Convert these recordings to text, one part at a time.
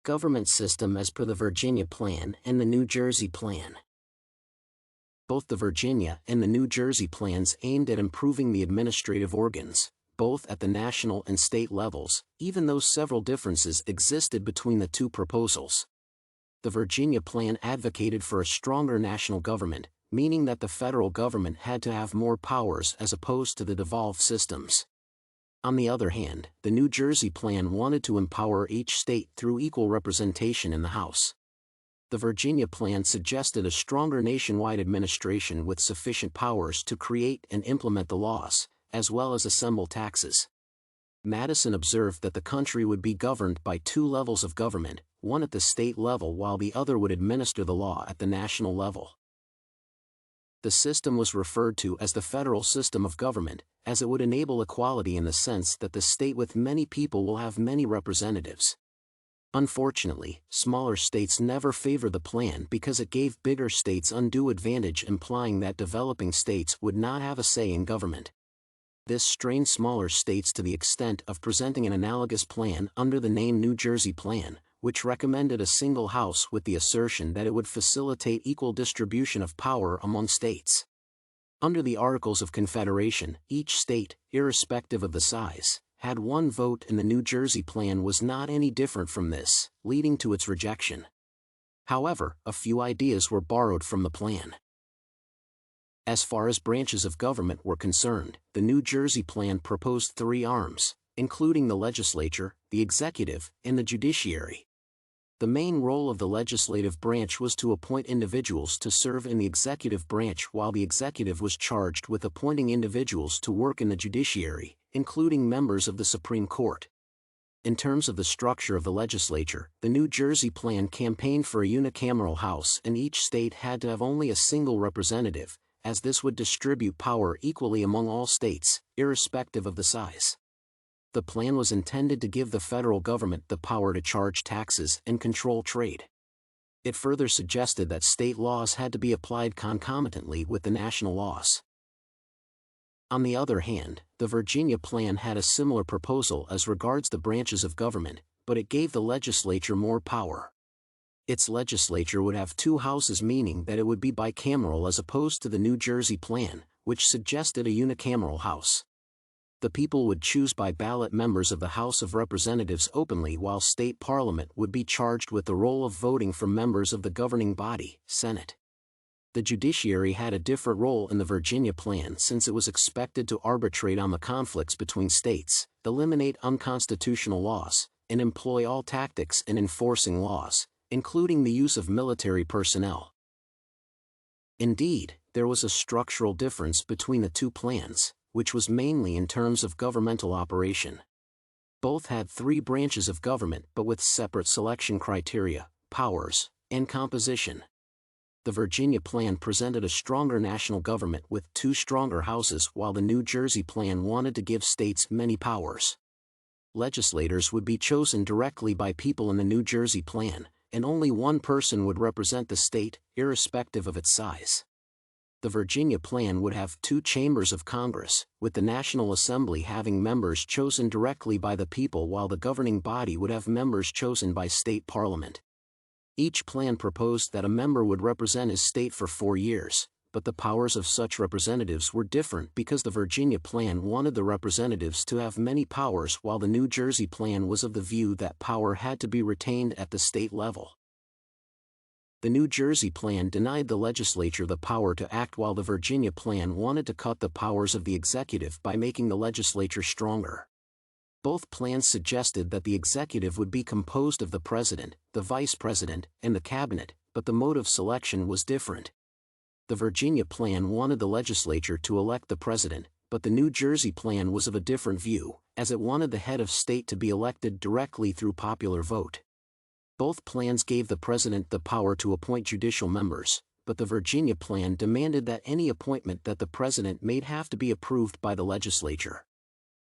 Government system as per the Virginia Plan and the New Jersey Plan. Both the Virginia and the New Jersey plans aimed at improving the administrative organs, both at the national and state levels, even though several differences existed between the two proposals. The Virginia Plan advocated for a stronger national government, meaning that the federal government had to have more powers as opposed to the devolved systems. On the other hand, the New Jersey Plan wanted to empower each state through equal representation in the House. The Virginia Plan suggested a stronger nationwide administration with sufficient powers to create and implement the laws, as well as assemble taxes. Madison observed that the country would be governed by two levels of government, one at the state level while the other would administer the law at the national level. The system was referred to as the federal system of government, as it would enable equality in the sense that the state with many people will have many representatives. Unfortunately, smaller states never favor the plan because it gave bigger states undue advantage, implying that developing states would not have a say in government. This strained smaller states to the extent of presenting an analogous plan under the name New Jersey Plan, which recommended a single house with the assertion that it would facilitate equal distribution of power among states. Under the Articles of Confederation, each state, irrespective of the size, had one vote, and the New Jersey Plan was not any different from this, leading to its rejection. However, a few ideas were borrowed from the plan. As far as branches of government were concerned, the New Jersey Plan proposed three arms, including the legislature, the executive, and the judiciary. The main role of the legislative branch was to appoint individuals to serve in the executive branch, while the executive was charged with appointing individuals to work in the judiciary, including members of the Supreme Court. In terms of the structure of the legislature, the New Jersey Plan campaigned for a unicameral House, and each state had to have only a single representative, as this would distribute power equally among all states, irrespective of the size. The plan was intended to give the federal government the power to charge taxes and control trade. It further suggested that state laws had to be applied concomitantly with the national laws. On the other hand, the Virginia Plan had a similar proposal as regards the branches of government, but it gave the legislature more power. Its legislature would have two houses, meaning that it would be bicameral as opposed to the New Jersey Plan, which suggested a unicameral House. The people would choose by ballot members of the House of Representatives openly, while state parliament would be charged with the role of voting for members of the governing body, Senate. The judiciary had a different role in the Virginia Plan, since it was expected to arbitrate on the conflicts between states, eliminate unconstitutional laws, and employ all tactics in enforcing laws, including the use of military personnel. Indeed, there was a structural difference between the two plans, which was mainly in terms of governmental operation. Both had three branches of government, but with separate selection criteria, powers, and composition. The Virginia Plan presented a stronger national government with two stronger houses, while the New Jersey Plan wanted to give states many powers. Legislators would be chosen directly by people in the New Jersey Plan, and only one person would represent the state, irrespective of its size. The Virginia Plan would have two chambers of Congress, with the National Assembly having members chosen directly by the people, while the governing body would have members chosen by state parliament. Each plan proposed that a member would represent his state for 4 years, but the powers of such representatives were different because the Virginia Plan wanted the representatives to have many powers, while the New Jersey Plan was of the view that power had to be retained at the state level. The New Jersey Plan denied the legislature the power to act, while the Virginia Plan wanted to cut the powers of the executive by making the legislature stronger. Both plans suggested that the executive would be composed of the president, the vice president, and the cabinet, but the mode of selection was different. The Virginia Plan wanted the legislature to elect the president, but the New Jersey Plan was of a different view, as it wanted the head of state to be elected directly through popular vote. Both plans gave the president the power to appoint judicial members, but the Virginia Plan demanded that any appointment that the president made have to be approved by the legislature.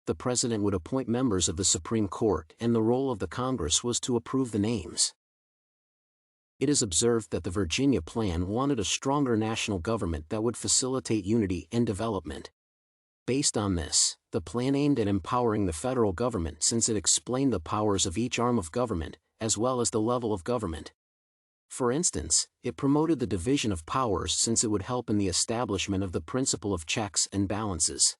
The president would appoint members of the Supreme Court, and the role of the Congress was to approve the names. It is observed that the Virginia Plan wanted a stronger national government that would facilitate unity and development. Based on this, the plan aimed at empowering the federal government, since it explained the powers of each arm of government, as well as the level of government. For instance, it promoted the division of powers since it would help in the establishment of the principle of checks and balances.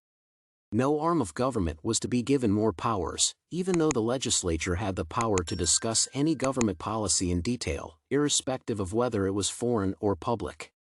No arm of government was to be given more powers, even though the legislature had the power to discuss any government policy in detail, irrespective of whether it was foreign or public.